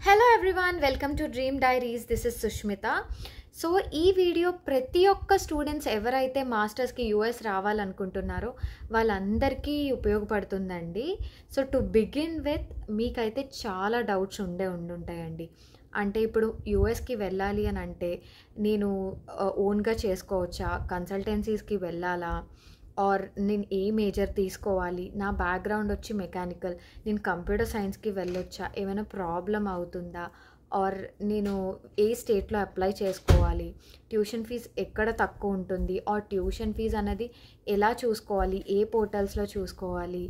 Hello everyone, welcome to dream diaries. This is Sushmita. So ఈ video ప్రతి ఒక్క students ఎవరైతే మాస్టర్స్కి యూఎస్ రావాలనుకుంటున్నారో వాళ్ళందరికీ ఉపయోగపడుతుందండి. సో టు బిగిన్ విత్, మీకైతే చాలా డౌట్స్ ఉండుంటాయండి. అంటే ఇప్పుడు యూఎస్కి వెళ్ళాలి అని అంటే నేను ఓన్గా చేసుకోవచ్చా, కన్సల్టెన్సీస్కి వెళ్ళాలా, ఆర్ నేను ఏ మేజర్ తీసుకోవాలి, నా బ్యాక్గ్రౌండ్ వచ్చి మెకానికల్, నేను కంప్యూటర్ సైన్స్కి వెళ్ళొచ్చా, ఏమైనా ప్రాబ్లం అవుతుందా, ఆర్ నేను ఏ స్టేట్లో అప్లై చేసుకోవాలి, ట్యూషన్ ఫీజ్ ఎక్కడ తక్కువ ఉంటుంది, ఆర్ ట్యూషన్ ఫీజ్ అనేది ఎలా చూసుకోవాలి, ఏ పోర్టల్స్లో చూసుకోవాలి,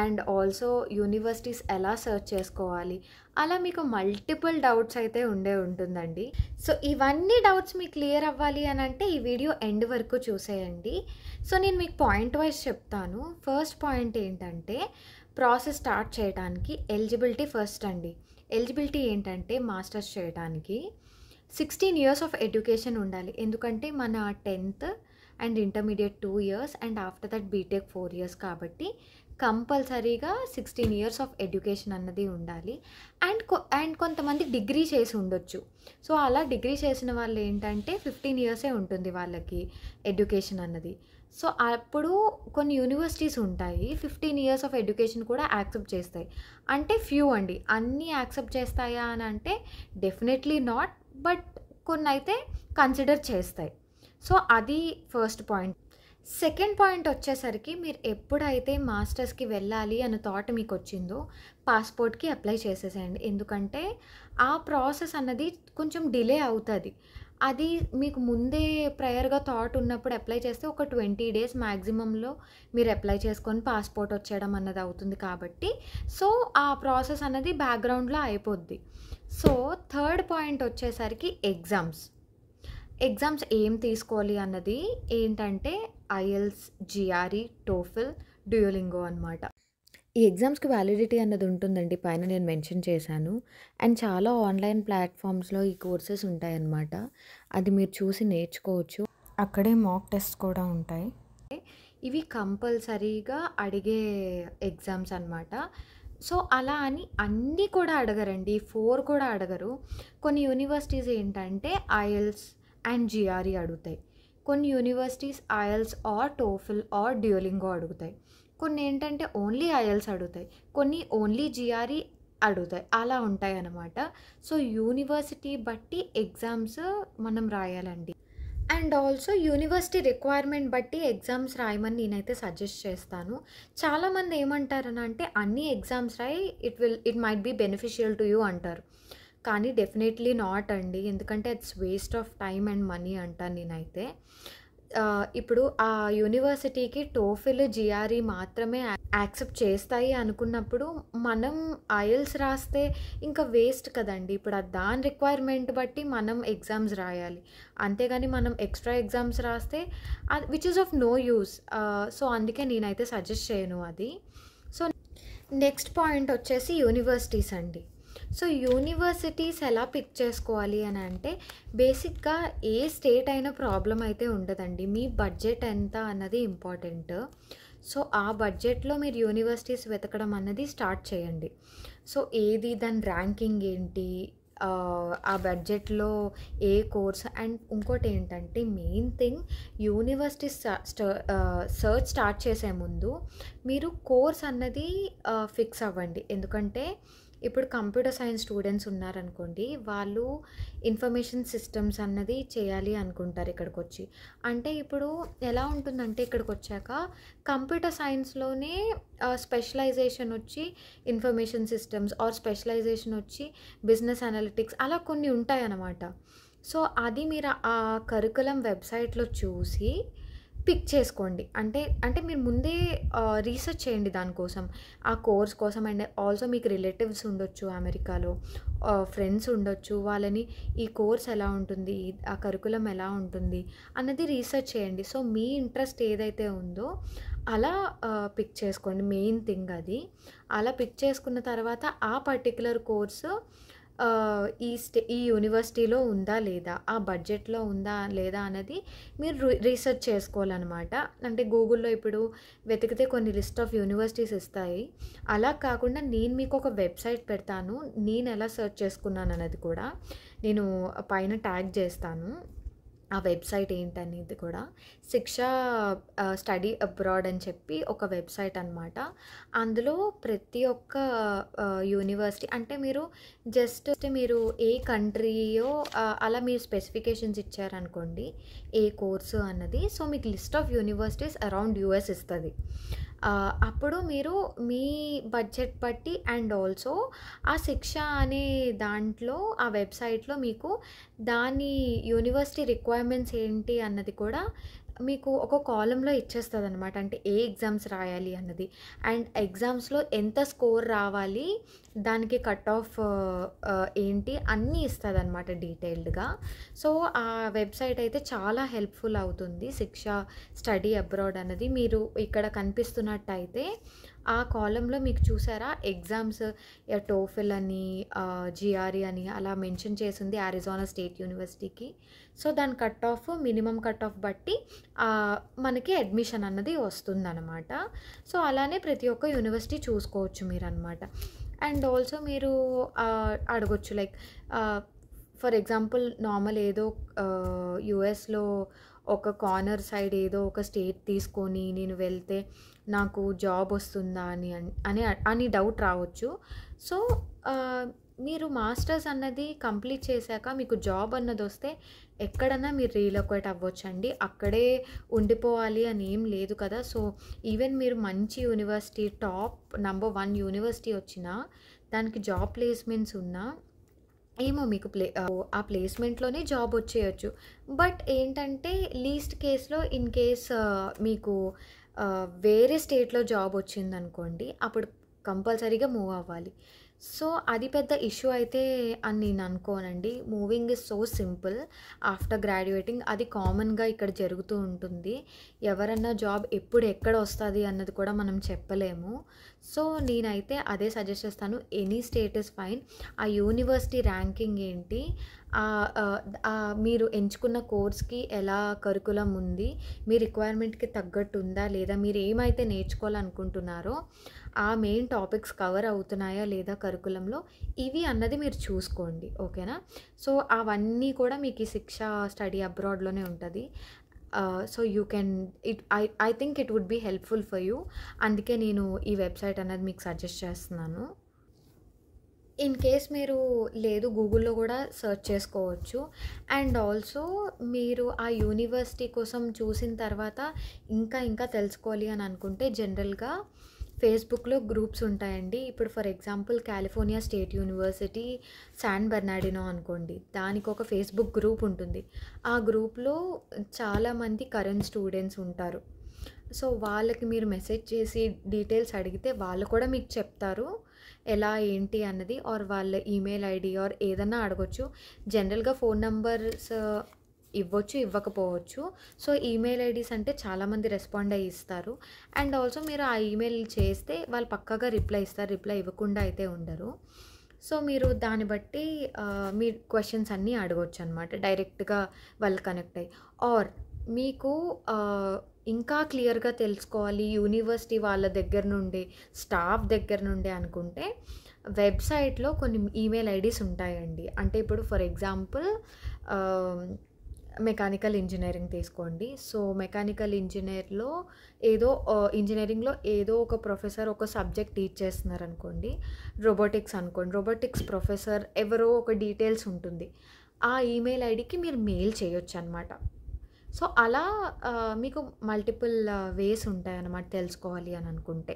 అండ్ ఆల్సో యూనివర్సిటీస్ ఎలా సెర్చ్ చేసుకోవాలి, అలా మీకు మల్టిపుల్ డౌట్స్ అయితే ఉంటుందండి. సో ఇవన్నీ డౌట్స్ మీకు క్లియర్ అవ్వాలి అని అంటే ఈ వీడియో ఎండ్ వరకు చూసేయండి. సో నేను మీకు పాయింట్ వైజ్ చెప్తాను. ఫస్ట్ పాయింట్ ఏంటంటే, ప్రాసెస్ స్టార్ట్ చేయడానికి ఎలిజిబిలిటీ ఫస్ట్ అండి. ఎలిజిబిలిటీ ఏంటంటే, మాస్టర్స్ చేయడానికి 16 years ఆఫ్ ఎడ్యుకేషన్ ఉండాలి. ఎందుకంటే మన 10th and intermediate 2 years and after that BTech 4 years కాబట్టి కంపల్సరీగా 16 years ఆఫ్ ఎడ్యుకేషన్ అన్నది ఉండాలి. అండ్ కొంతమంది డిగ్రీ చేసి ఉండొచ్చు. సో అలా డిగ్రీ చేసిన వాళ్ళు ఏంటంటే 15 years ఉంటుంది వాళ్ళకి ఎడ్యుకేషన్ అన్నది. సో అప్పుడు కొన్ని యూనివర్సిటీస్ ఉంటాయి 15 years ఆఫ్ ఎడ్యుకేషన్ కూడా యాక్సెప్ట్ చేస్తాయి. అంటే ఫ్యూ అండి, అన్నీ యాక్సెప్ట్ చేస్తాయా అని అంటే డెఫినెట్లీ నాట్, బట్ కొన్ని అయితే కన్సిడర్ చేస్తాయి. సో అది ఫస్ట్ పాయింట్. సెకండ్ పాయింట్ వచ్చేసరికి, మీరు ఎప్పుడైతే మాస్టర్స్కి వెళ్ళాలి అన్న థాట్ మీకు వచ్చిందో పాస్పోర్ట్కి అప్లై చేసేసేయండి. ఎందుకంటే ఆ ప్రాసెస్ అన్నది కొంచెం డిలే అవుతుంది. అది మీకు ముందే ప్రయర్గా థాట్ ఉన్నప్పుడు అప్లై చేస్తే ఒక 20 days మ్యాక్సిమంలో మీరు అప్లై చేసుకొని పాస్పోర్ట్ వచ్చేయడం అన్నది అవుతుంది కాబట్టి, సో ఆ ప్రాసెస్ అన్నది బ్యాక్గ్రౌండ్లో అయిపోద్ది. సో థర్డ్ పాయింట్ వచ్చేసరికి ఎగ్జామ్స్ ఏం తీసుకోవాలి అన్నది ఏంటంటే ఐఎల్స్, జిఆర్ఈ, టోఫెల్, డ్యూయోలింగో అనమాట. ఈ ఎగ్జామ్స్కి వ్యాలిడిటీ అన్నది ఉంటుందండి, పైన నేను మెన్షన్ చేశాను. అండ్ చాలా ఆన్లైన్ ప్లాట్ఫామ్స్లో ఈ కోర్సెస్ ఉంటాయన్నమాట. అది మీరు చూసి నేర్చుకోవచ్చు. అక్కడే మాక్ టెస్ట్ కూడా ఉంటాయి. ఇవి కంపల్సరీగా అడిగే ఎగ్జామ్స్ అనమాట. సో అలా అని అన్నీ కూడా అడగరండి, 4 కూడా అడగరు. కొన్ని యూనివర్సిటీస్ ఏంటంటే ఐఎల్స్ అండ్ జిఆర్ఈ అడుగుతాయి. కొన్ని universities IELTS or TOEFL or Duolingo అడుగుతాయి. కొన్ని ఏంటంటే ఓన్లీ ఐఎల్స్ అడుగుతాయి, కొన్ని ఓన్లీ జిఆర్ఈ అడుగుతాయి. అలా ఉంటాయి అన్నమాట. సో యూనివర్సిటీ బట్టి ఎగ్జామ్స్ మనం రాయాలండి. అండ్ ఆల్సో యూనివర్సిటీ రిక్వైర్మెంట్ బట్టి ఎగ్జామ్స్ రాయమని నేనైతే సజెస్ట్ చేస్తాను. చాలామంది ఏమంటారని అంటే, అన్ని ఎగ్జామ్స్ రాయి, it might be beneficial to you అంటారు. కానీ డెఫినెట్లీ నాట్ అండి, ఎందుకంటే it's waste of time and money అంటాను నేనైతే. ఇప్పుడు ఆ యూనివర్సిటీకి టోఫెల్, జిఆర్ఈ మాత్రమే యాక్సెప్ట్ చేస్తాయి అనుకున్నప్పుడు మనం ఐఎల్స్ రాస్తే ఇంకా వేస్ట్ కదండి. ఇప్పుడు దాని రిక్వైర్మెంట్ బట్టి మనం ఎగ్జామ్స్ రాయాలి, అంతేగాని మనం ఎక్స్ట్రా ఎగ్జామ్స్ రాస్తే which is of no use. So అందుకే నేనైతే సజెస్ట్ చేయను అది. సో నెక్స్ట్ పాయింట్ వచ్చేసి యూనివర్సిటీస్ అండి. సో యూనివర్సిటీస్ ఎలా పిక్ చేసుకోవాలి అని అంటే, బేసిక్గా ఏ స్టేట్ అయినా ప్రాబ్లం అయితే ఉండదండి. మీ బడ్జెట్ ఎంత అన్నది ఇంపార్టెంట్. సో ఆ బడ్జెట్లో మీరు యూనివర్సిటీస్ వెతకడం అన్నది స్టార్ట్ చేయండి. సో ఏది, దాని ర్యాంకింగ్ ఏంటి, ఆ బడ్జెట్లో ఏ కోర్స్, అండ్ ఇంకోటి ఏంటంటే main thing, university search start చేసే ముందు మీరు కోర్స్ అన్నది ఫిక్స్ అవ్వండి. ఎందుకంటే ఇప్పుడు కంప్యూటర్ సైన్స్ స్టూడెంట్స్ ఉన్నారనుకోండి, వాళ్ళు ఇన్ఫర్మేషన్ సిస్టమ్స్ అన్నది చేయాలి అనుకుంటారు ఇక్కడికి వచ్చి. అంటే ఇప్పుడు ఎలా ఉంటుందంటే, ఇక్కడికి వచ్చాక కంప్యూటర్ సైన్స్లోనే స్పెషలైజేషన్ వచ్చి ఇన్ఫర్మేషన్ సిస్టమ్స్, ఆర్ స్పెషలైజేషన్ వచ్చి బిజినెస్ అనలిటిక్స్, అలా కొన్ని ఉంటాయి అన్నమాట. సో అది మీరు ఆ కరికులం వెబ్సైట్లో చూసి పిక్ చేసుకోండి. అంటే మీరు ముందే రీసెర్చ్ చేయండి దానికోసం, ఆ కోర్స్ కోసం. అండ్ ఆల్సో మీకు రిలేటివ్స్ ఉండొచ్చు అమెరికాలో, ఫ్రెండ్స్ ఉండొచ్చు, వాళ్ళని ఈ కోర్స్ ఎలా ఉంటుంది, ఆ కరికులం ఎలా ఉంటుంది అన్నది రీసెర్చ్ చేయండి. సో మీ ఇంట్రెస్ట్ ఏదైతే ఉందో అలా పిక్ చేసుకోండి. మెయిన్ థింగ్ అది. అలా పిక్ చేసుకున్న తర్వాత ఆ పర్టిక్యులర్ కోర్సు ఈ యూనివర్సిటీలో ఉందా లేదా, ఆ బడ్జెట్‌లో ఉందా లేదా అన్నది మీరు రీసెర్చ్ చేసుకోవాలనమాట. అంటే గూగుల్‌లో ఇప్పుడు వెతికితే కొన్ని లిస్ట్ ఆఫ్ యూనివర్సిటీస్ ఇస్తాయి. అలా కాకుండా నేను మీకు ఒక వెబ్‌సైట్ పెడతాను. నేను ఎలా సెర్చ్ చేసుకున్నానన్నది కూడా నేను పైన ట్యాగ్ చేస్తాను. ఆ వెబ్‌సైట్ ఏంటనేది కూడా. శిక్ష స్టడీ అబ్రాడ్ అని చెప్పి ఒక వెబ్‌సైట్ అనమాట. అందులో ప్రతి ఒక్క యూనివర్సిటీ అంటే మీరు ఏ కంట్రీయో అలా మీరు స్పెసిఫికేషన్స్ ఇచ్చారనుకోండి, ఏ కోర్సు అన్నది. సో, మీకు list of universities around US ఇస్తది. అప్పుడు మీరు మీ బడ్జెట్ బట్టి అండ్ ఆల్సో ఆ శిక్ష అనే దాంట్లో ఆ వెబ్‌సైట్‌లో మీకు దాని యూనివర్సిటీ రిక్వైర్మెంట్స్ ఏంటి అన్నది కూడా మీకు ఒక కాలమ్‌లో ఇచ్చేస్తదనమాట. అంటే ఏ ఎగ్జామ్స్ రాయాలి అన్నది. అండ్ ఎగ్జామ్స్‌లో ఎంత స్కోర్ రావాలి, దానికి కట్ ఆఫ్ ఏంటి అన్నీ ఇస్తదనమాట డీటెయిల్డ్‌గా. సో, ఆ వెబ్‌సైట్ అయితే చాలా హెల్ప్‌ఫుల్ అవుతుంది. శిక్ష స్టడీ అబ్రాడ్ అన్నది మీరు ఇక్కడ కనిపిస్తున్నట్టయితే ఆ కాలమ్‌లో మీకు చూసారా ఎగ్జామ్స్ టోఫెల్ అని, జిఆర్ఈ అని అలా మెన్షన్ చేసుంది అరిజోనా స్టేట్ యూనివర్సిటీకి. సో, దాని cut off minimum cut off బట్టి మనకి అడ్మిషన్ అన్నది వస్తుందనమాట. సో, అలానే ప్రతి ఒక్క యూనివర్సిటీ చూసుకోవచ్చు మీరనమాట. అండ్ ఆల్సో మీరు అడగొచ్చు లైక్ ఫర్ ఎగ్జాంపుల్ నార్మల్ ఏదో యూఎస్‌లో ఒక కార్నర్ సైడ్ ఏదో ఒక స్టేట్ తీసుకొని నేను వెళ్తే నాకు జాబ్ వస్తుందా అని డౌట్ రావచ్చు. సో, మీరు మాస్టర్స్ అన్నది కంప్లీట్ చేశాక మీకు జాబ్ అన్నది వస్తే ఎక్కడన్నా మీరు రీలొకేట్ అవ్వచ్చండి. అక్కడే ఉండిపోవాలి అని ఏం లేదు కదా! సో, ఈవెన్ మీరు మంచి యూనివర్సిటీ టాప్ నంబర్ 1 యూనివర్సిటీ వచ్చినా, దానికి జాబ్ ప్లేస్‌మెంట్స్ ఉన్నా ఏమో మీకు ఆ ప్లేస్‌మెంట్‌లోనే జాబ్ వచ్చేయొచ్చు. బట్ ఏంటంటే లీస్ట్ కేస్‌లో ఇన్ కేస్ మీకు వేరే స్టేట్‌లో జాబ్ వచ్చిందనుకోండి, అప్పుడు కంపల్సరీగా మూవ్ అవ్వాలి. సో, అది పెద్ద ఇష్యూ అయితే అని నేను అనుకోనండి. Moving is so simple after graduating. అది కామన్‌గా ఇక్కడ జరుగుతూ ఉంటుంది. ఎవరన్నా జాబ్ ఎప్పుడు ఎక్కడ వస్తది అన్నది కూడా మనం చెప్పలేము. సో, నేనైతే అదే సజెస్ట్ చేస్తాను. Any state is fine. ఆ యూనివర్సిటీ ర్యాంకింగ్ ఏంటి, మీరు ఎంచుకున్న కోర్స్‌కి ఎలా కరికులం ఉంది, మీ రిక్వైర్మెంట్‌కి తగ్గట్టు ఉందా లేదా, మీరు ఏమైతే నేర్చుకోవాలనుకుంటున్నారో ఆ మెయిన్ టాపిక్స్ కవర్ అవుతున్నాయా లేదా కరికులంలో, ఇవి అన్నది మీరు చూసుకోండి. ఓకేనా? సో, అవన్నీ కూడా మీకు ఈ శిక్ష స్టడీ అబ్రాడ్‌లోనే ఉంటది. So, you can I think it would be helpful for you. అందుకే నేను ఈ వెబ్‌సైట్ అనేది మీకు సజెస్ట్ చేస్తున్నాను. ఇన్ కేస్ మీరు లేదు గూగుల్‌లో కూడా సెర్చ్ చేసుకోవచ్చు. అండ్ ఆల్సో మీరు ఆ యూనివర్సిటీ కోసం చూసిన తర్వాత ఇంకా తెలుసుకోవాలి అని అనుకుంటే జనరల్‌గా ఫేస్బుక్‌లో గ్రూప్స్ ఉంటాయండి. ఇప్పుడు for example California state university San Bernardino అనుకోండి. దానికి ఒక ఫేస్బుక్ గ్రూప్ ఉంటుంది. ఆ గ్రూప్‌లో చాలామంది కరెంట్ స్టూడెంట్స్ ఉంటారు. సో, వాళ్ళకి మీరు మెసేజ్ చేసి డీటెయిల్స్ అడిగితే వాళ్ళు కూడా మీకు చెప్తారు. ఎలా ఏంటి అన్నది ఆర్ వాళ్ళ ఈమెయిల్ ఐడీ ఆర్ ఏదన్నా అడగొచ్చు. జనరల్‌గా ఫోన్ నంబర్స్ ఇవ్వచ్చు, ఇవ్వకపోవచ్చు. సో, ఈమెయిల్ ఐడీస్ అంటే చాలామంది రెస్పాండ్ అయ్యి ఇస్తారు. అండ్ ఆల్సో మీరు ఆ ఈమెయిల్ చేస్తే వాళ్ళు పక్కాగా రిప్లై ఇస్తారు. రిప్లై ఇవ్వకుండా అయితే ఉండరు. సో, మీరు దాన్ని బట్టి మీ క్వెషన్స్ అన్నీ అడగొచ్చనమాట డైరెక్ట్‌గా వాళ్ళు కనెక్ట్ అయ్యి. ఆర్ మీకు ఇంకా క్లియర్‌గా తెలుసుకోవాలి యూనివర్సిటీ వాళ్ళ దగ్గర నుండి, స్టాఫ్ దగ్గర నుండి అనుకుంటే వెబ్‌సైట్‌లో కొన్ని ఈమెయిల్ ఐడీస్ ఉంటాయండి. అంటే ఇప్పుడు ఫర్ ఎగ్జాంపుల్ మెకానికల్ ఇంజినీరింగ్ తీసుకోండి. సో, మెకానికల్ ఇంజినీరింగ్‌లో ఏదో ఒక ప్రొఫెసర్ ఒక సబ్జెక్ట్ టీచ్ చేస్తున్నారనుకోండి. రోబోటిక్స్ అనుకోండి. రోబోటిక్స్ ప్రొఫెసర్ ఎవరో ఒక డీటెయిల్స్ ఉంటుంది. ఆ ఈమెయిల్ ఐడీకి మీరు మెయిల్ చేయొచ్చనమాట. సో, అలా మీకు మల్టిపుల్ వేస్ ఉంటాయన్నమాట తెలుసుకోవాలి అని అనుకుంటే.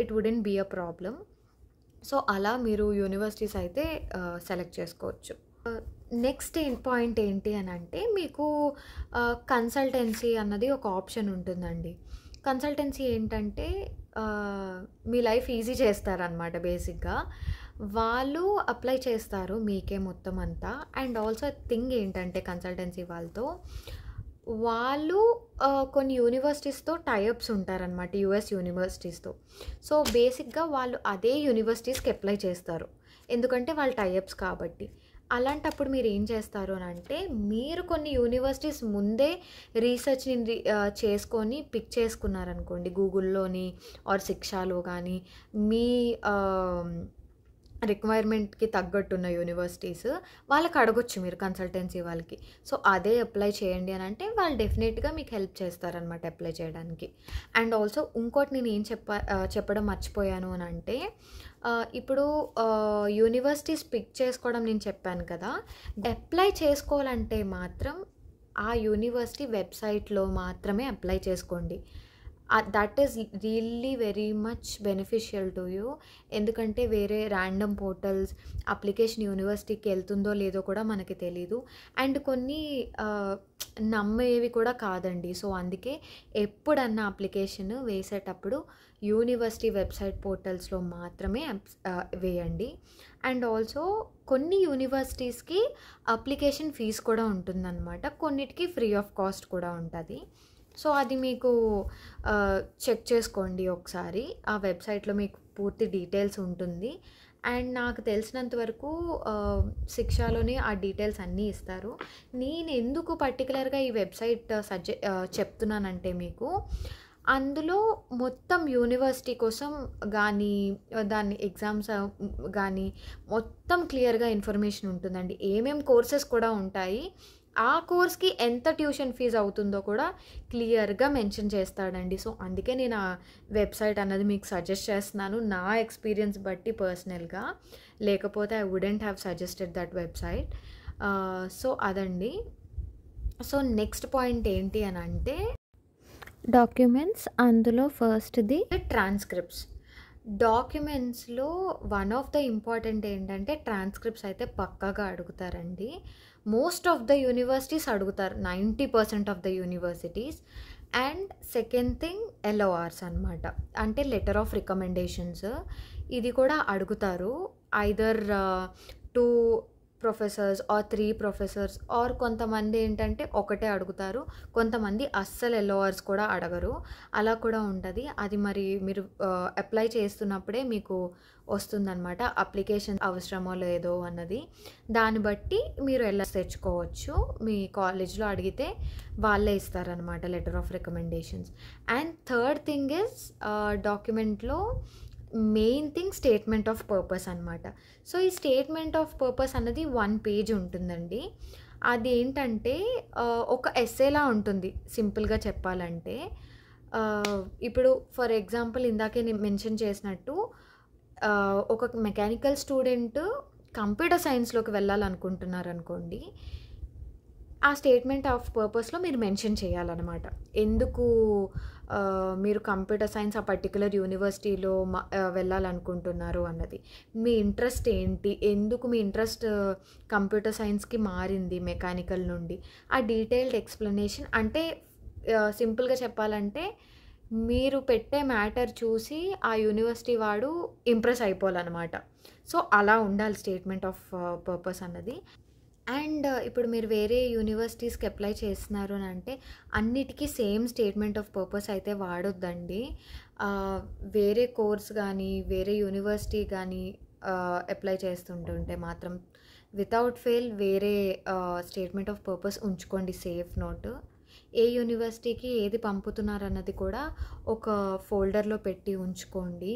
It wouldn't be a problem. So, అలా మీరు యూనివర్సిటీస్ అయితే సెలెక్ట్ చేసుకోవచ్చు. నెక్స్ట్ పాయింట్ ఏంటి అనంటే మీకు కన్సల్టెన్సీ అన్నది ఒక ఆప్షన్ ఉంటుందండి. కన్సల్టెన్సీ ఏంటంటే మీ లైఫ్ ఈజీ చేస్తారనమాట బేసిక్‌గా. వాళ్ళు అప్లై చేస్తారు మీకే మొత్తం అంతా. అండ్ ఆల్సో థింగ్ ఏంటంటే కన్సల్టెన్సీ వాళ్ళు కొన్ని యూనివర్సిటీస్‌తో టై అప్స్ ఉంటారనమాట. యూఎస్ యూనివర్సిటీస్‌తో. సో, బేసిక్‌గా వాళ్ళు అదే యూనివర్సిటీస్‌కి అప్లై చేస్తారు. ఎందుకంటే వాళ్ళు టైఅప్స్ కాబట్టి. అలాంటప్పుడు మీరేం చేస్తారు అనంటే, మీరు కొన్ని యూనివర్సిటీస్ ముందే రీసెర్చ్‌ని చేసుకొని పిక్ చేసుకున్నారనుకోండి గూగుల్‌లోని ఆర్ శిక్షాలో గానీ, మీ రిక్వైర్మెంట్‌కి తగ్గట్టున్న యూనివర్సిటీస్ వాళ్ళకి అడగొచ్చు మీరు కన్సల్టెన్సీ వాళ్ళకి. సో, అదే అప్లై చేయండి అనంటే వాళ్ళు డెఫినెట్‌గా మీకు హెల్ప్ చేస్తారనమాట అప్లై చేయడానికి. అండ్ ఆల్సో ఇంకోటి నేనేం చెప్పడం మర్చిపోయాను అనంటే ఇప్పుడు యూనివర్సిటీస్ పిక్ చేసుకోవడం నేను చెప్పాను కదా! అప్లై చేసుకోవాలంటే మాత్రం ఆ యూనివర్సిటీ వెబ్‌సైట్‌లో మాత్రమే అప్లై చేసుకోండి. That is really very much beneficial to you. ఎందుకంటే వేరే ర్యాండమ్ పోర్టల్స్ అప్లికేషన్ యూనివర్సిటీకి వెళ్తుందో లేదో కూడా మనకి తెలీదు. అండ్ కొన్ని నమ్మేవి కూడా కాదండి. సో, అందుకే ఎప్పుడన్నా అప్లికేషన్ వేసేటప్పుడు యూనివర్సిటీ వెబ్సైట్ పోర్టల్స్‌లో మాత్రమే వేయండి. అండ్ ఆల్సో కొన్ని యూనివర్సిటీస్‌కి అప్లికేషన్ ఫీజ్ కూడా ఉంటుందన్నమాట. కొన్నిటికి ఫ్రీ ఆఫ్ కాస్ట్ కూడా ఉంటది. సో, అది మీకు చెక్ చేసుకోండి ఒకసారి. ఆ వెబ్‌సైట్‌లో మీకు పూర్తి డీటెయిల్స్ ఉంటుంది. అండ్ నాకు తెలిసినంత వరకు శిక్షాలోనే ఆ డీటెయిల్స్ అన్నీ ఇస్తారు. నేను ఎందుకు పర్టిక్యులర్‌గా ఈ వెబ్‌సైట్ చెప్తున్నానంటే మీకు, అందులో మొత్తం యూనివర్సిటీ కోసం గానీ, దాని ఎగ్జామ్స్ గానీ మొత్తం క్లియర్‌గా ఇన్ఫర్మేషన్ ఉంటుందండి. ఏమేం కోర్సెస్ కూడా ఉంటాయి. ఆ కోర్స్‌కి ఎంత ట్యూషన్ ఫీజ్ అవుతుందో కూడా క్లియర్‌గా మెన్షన్ చేస్తాడండి. సో, అందుకే నేను ఆ వెబ్‌సైట్ అన్నది మీకు సజెస్ట్ చేస్తున్నాను. నా ఎక్స్‌పీరియన్స్ బట్టి పర్సనల్‌గా. లేకపోతే I wouldn't have suggested that website. So, అదండి. సో, నెక్స్ట్ పాయింట్ ఏంటి అనంటే డాక్యుమెంట్స్. అందులో ఫస్ట్‌ది ట్రాన్స్‌క్రిప్ట్స్. డాక్యుమెంట్స్‌లో వన్ ఆఫ్ ద ఇంపార్టెంట్ ఏంటంటే ట్రాన్స్‌క్రిప్ట్స్ అయితే పక్కాగా అడుగుతారండి. మోస్ట్ ఆఫ్ ద యూనివర్సిటీస్ అడుగుతారు. 90% of the universities. And second thing LORs అనమాట. అంటే లెటర్ ఆఫ్ రికమెండేషన్స్. ఇది కూడా అడుగుతారు. Either 2 professors or 3 professors or కొంతమంది ఏంటంటే ఒకటే అడుగుతారు. కొంతమంది అస్సలు ఎల్ఓఆర్స్ కూడా అడగరు. అలా కూడా ఉంటది. అది మరి మీరు అప్లై చేస్తున్నప్పుడే మీకు వస్తుందనమాట. అప్లికేషన్ అవసరమో లేదో అన్నది. దాన్ని బట్టి మీరు ఎల్ఓఆర్స్ తెచ్చుకోవచ్చు. మీ కాలేజ్‌లో అడిగితే వాళ్ళే ఇస్తారనమాట letter of recommendations. And third thing is డాక్యుమెంట్‌లో main thing statement of purpose అనమాట. సో, ఈ స్టేట్మెంట్ ఆఫ్ పర్పస్ అన్నది 1 పేజ్ ఉంటుందండి. అదేంటంటే ఒక ఎస్సేలా ఉంటుంది సింపుల్‌గా చెప్పాలంటే. ఇప్పుడు ఫర్ ఎగ్జాంపుల్ ఇందాకే నేను మెన్షన్ చేసినట్టు ఒక మెకానికల్ స్టూడెంట్ కంప్యూటర్ సైన్స్‌లోకి వెళ్ళాలనుకుంటున్నారనుకోండి. ఆ స్టేట్మెంట్ ఆఫ్ పర్పస్‌లో మీరు మెన్షన్ చేయాలనమాట. ఎందుకు మీరు కంప్యూటర్ సైన్స్ ఆ పర్టిక్యులర్ యూనివర్సిటీలో వెళ్ళాలనుకుంటున్నారు అన్నది. మీ ఇంట్రెస్ట్ ఏంటి? ఎందుకు మీ ఇంట్రెస్ట్ కంప్యూటర్ సైన్స్‌కి మారింది మెకానికల్ నుండి? ఆ డీటెయిల్డ్ ఎక్స్‌ప్లనేషన్ అంటే సింపుల్‌గా చెప్పాలంటే మీరు పెట్టే మ్యాటర్ చూసి ఆ యూనివర్సిటీ వాడు ఇంప్రెస్ అయిపోవాలనమాట. సో, అలా ఉండాలి స్టేట్మెంట్ ఆఫ్ పర్పస్ అన్నది. అండ్ ఇప్పుడు మీరు వేరే యూనివర్సిటీస్‌కి అప్లై చేస్తున్నారు అనంటే అన్నిటికి సేమ్ స్టేట్మెంట్ ఆఫ్ పర్పస్ అయితే వాడొద్దండి. వేరే కోర్స్ గానీ, వేరే యూనివర్సిటీ గానీ అప్లై చేస్తుంటుంటే మాత్రం వితౌట్ ఫెయిల్ వేరే స్టేట్మెంట్ ఆఫ్ పర్పస్ ఉంచుకోండి సేఫ్ నోట్. ఏ యూనివర్సిటీకి ఏది పంపుతున్నారన్నది కూడా ఒక ఫోల్డర్‌లో పెట్టి ఉంచుకోండి.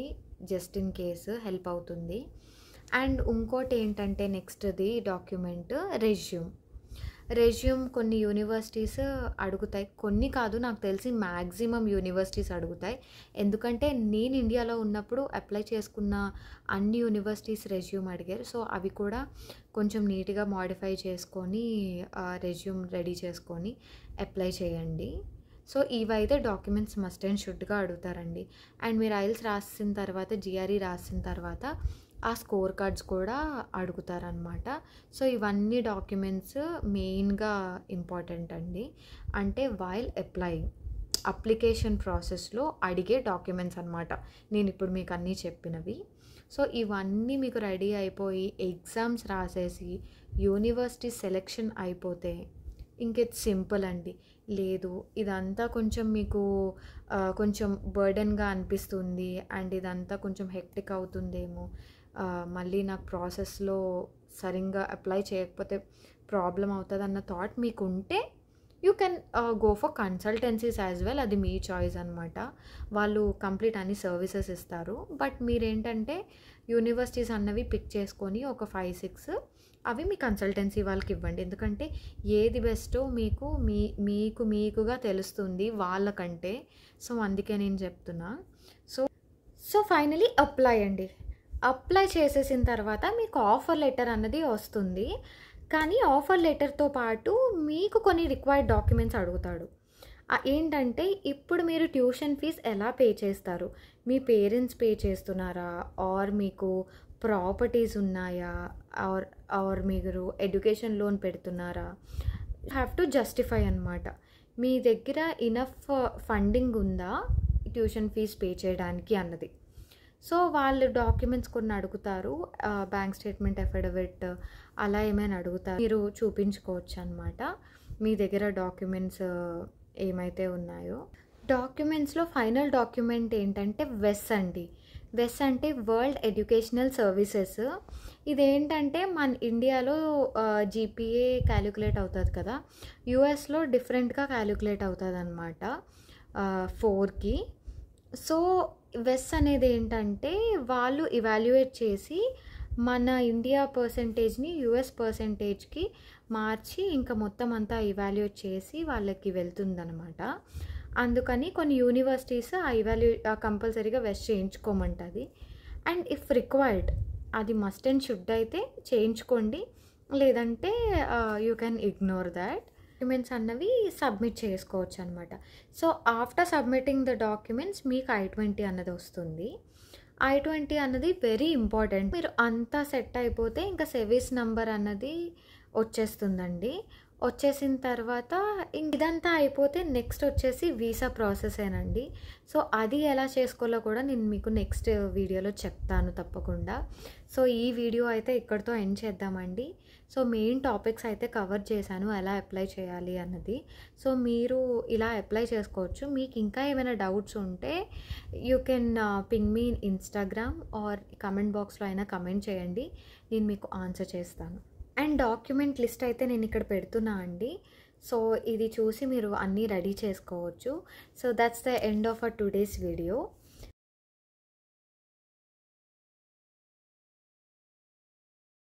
జస్ట్ ఇన్ కేస్ హెల్ప్ అవుతుంది. అండ్ ఇంకోటి ఏంటంటే నెక్స్ట్‌ది డాక్యుమెంట్ రెజ్యూమ్. రెజ్యూమ్ కొన్ని యూనివర్సిటీస్ అడుగుతాయి. కొన్ని కాదు నాకు తెలిసి మ్యాక్సిమం యూనివర్సిటీస్ అడుగుతాయి. ఎందుకంటే నేను ఇండియాలో ఉన్నప్పుడు అప్లై చేసుకున్న అన్ని యూనివర్సిటీస్ రెజ్యూమ్ అడిగారు. సో, అవి కూడా కొంచెం నీట్‌గా మోడిఫై చేసుకొని రెజ్యూమ్ రెడీ చేసుకొని అప్లై చేయండి. సో, ఇవైతే డాక్యుమెంట్స్ మస్ట్ అండ్ షుడ్‌గా అడుగుతారండి. అండ్ మీరు ఐఎల్టీఎస్ రాసిన తర్వాత, జీఆర్ఈ రాసిన తర్వాత ఆ స్కోర్ కార్డ్స్ కూడా అడుగుతారనమాట. సో, ఇవన్నీ డాక్యుమెంట్స్ మెయిన్‌గా ఇంపార్టెంట్ అండి. అంటే వైల్ అప్లయింగ్ అప్లికేషన్ ప్రాసెస్‌లో అడిగే డాక్యుమెంట్స్ అనమాట. నేనిప్పుడు మీకు అన్నీ చెప్పినవి. సో, ఇవన్నీ మీకు రెడీ అయిపోయి ఎగ్జామ్స్ రాసేసి యూనివర్సిటీ సెలెక్షన్ అయిపోతే ఇంక ఇట్స్ సింపుల్ అండి. లేదు ఇదంతా కొంచెం మీకు కొంచెం బర్డెన్‌గా అనిపిస్తుంది అండ్ ఇదంతా కొంచెం హెక్టిక్ అవుతుందేమో, మళ్ళీ నాకు ప్రాసెస్లో సరిగ్గా అప్లై చేయకపోతే ప్రాబ్లం అవుతుందన్న థాట్ మీకు ఉంటే you can go for consultancies as well. అది మీ చాయిస్ అనమాట. వాళ్ళు కంప్లీట్ అన్ని సర్వీసెస్ ఇస్తారు. బట్ మీరేంటంటే యూనివర్సిటీస్ అన్నవి పిక్ చేసుకొని ఒక 5-6 అవి మీ కన్సల్టెన్సీ వాళ్ళకి ఇవ్వండి. ఎందుకంటే ఏది బెస్టో మీకుగా తెలుస్తుంది వాళ్ళకంటే. సో అందుకే నేను చెప్తున్నా. సో ఫైనలీ అప్లై అండి. అప్లై చేసేసిన తర్వాత మీకు ఆఫర్ లెటర్ అన్నది వస్తుంది. కానీ ఆఫర్ లెటర్తో పాటు మీకు కొన్ని రిక్వైర్డ్ డాక్యుమెంట్స్ అడుగుతాడు. ఏంటంటే ఇప్పుడు మీరు ట్యూషన్ ఫీజ్ ఎలా పే చేస్తారు? మీ పేరెంట్స్ పే చేస్తున్నారా, ఆర్ మీకు ప్రాపర్టీస్ ఉన్నాయా, ఆర్ మీరు ఎడ్యుకేషన్ లోన్ పెడుతున్నారా? హ్యావ్ టు జస్టిఫై అన్నమాట. మీ దగ్గర ఇనఫ్ ఫండింగ్ ఉందా ట్యూషన్ ఫీజ్ పే చేయడానికి అన్నది. సో వాళ్ళు డాక్యుమెంట్స్ కొన్ని అడుగుతారు. బ్యాంక్ స్టేట్మెంట్, అఫిడవిట్ అలా ఏమైనా అడుగుతారు. మీరు చూపించుకోవచ్చు అనమాట మీ దగ్గర డాక్యుమెంట్స్ ఏమైతే ఉన్నాయో. డాక్యుమెంట్స్లో ఫైనల్ డాక్యుమెంట్ ఏంటంటే వెస్ అండి. వెస్ అంటే వరల్డ్ ఎడ్యుకేషనల్ సర్వీసెస్. ఇదేంటంటే మన ఇండియాలో జీపీఏ క్యాలిక్యులేట్ అవుతుంది కదా, యూఎస్లో డిఫరెంట్గా క్యాలిక్యులేట్ అవుతుంది అనమాట 4కి. సో వెస్ అనేది ఏంటంటే వాళ్ళు ఇవాల్యుయేట్ చేసి మన ఇండియా పర్సంటేజ్ని యూఎస్ పర్సంటేజ్కి మార్చి ఇంకా మొత్తం అంతా ఇవాల్యుయేట్ చేసి వాళ్ళకి వెళ్తుందనమాట. అందుకని కొన్ని యూనివర్సిటీస్ కంపల్సరీగా వెస్ చేయించుకోమంటుంది. అండ్ ఇఫ్ రిక్వైర్డ్ అది మస్ట్ అండ్ షుడ్ అయితే చేయించుకోండి, లేదంటే you can ignore that. Documents అన్నవి సబ్మిట్ చేసుకోవచ్చు అనమాట. So after submitting the documents మీకు I-20 అన్నది వస్తుంది. I-20 అన్నది వెరీ ఇంపార్టెంట్. మీరు అంతా సెట్ అయిపోతే ఇంకా సెవిస్ నంబర్ అన్నది వచ్చేస్తుందండి. వచ్చేసిన తర్వాత ఇదంతా అయిపోతే నెక్స్ట్ వచ్చేసి వీసా ప్రాసెసేనండి. సో అది ఎలా చేసుకోవాలో కూడా నేను మీకు నెక్స్ట్ వీడియోలో చెప్తాను తప్పకుండా. సో ఈ వీడియో అయితే ఇక్కడితో ఎండ్ చేద్దామండి. సో మెయిన్ టాపిక్స్ అయితే కవర్ చేశాను, ఎలా అప్లై చేయాలి అన్నది. సో మీరు ఇలా అప్లై చేసుకోవచ్చు. మీకు ఇంకా ఏమైనా డౌట్స్ ఉంటే you can ping me in Instagram are comment బాక్స్లో అయినా కమెంట్ చేయండి, నేను మీకు ఆన్సర్ చేస్తాను. అండ్ డాక్యుమెంట్ లిస్ట్ అయితే నేను ఇక్కడ పెడుతున్నా అండి. సో ఇది చూసి మీరు అన్నీ రెడీ చేసుకోవచ్చు. So that's the end of our today's video.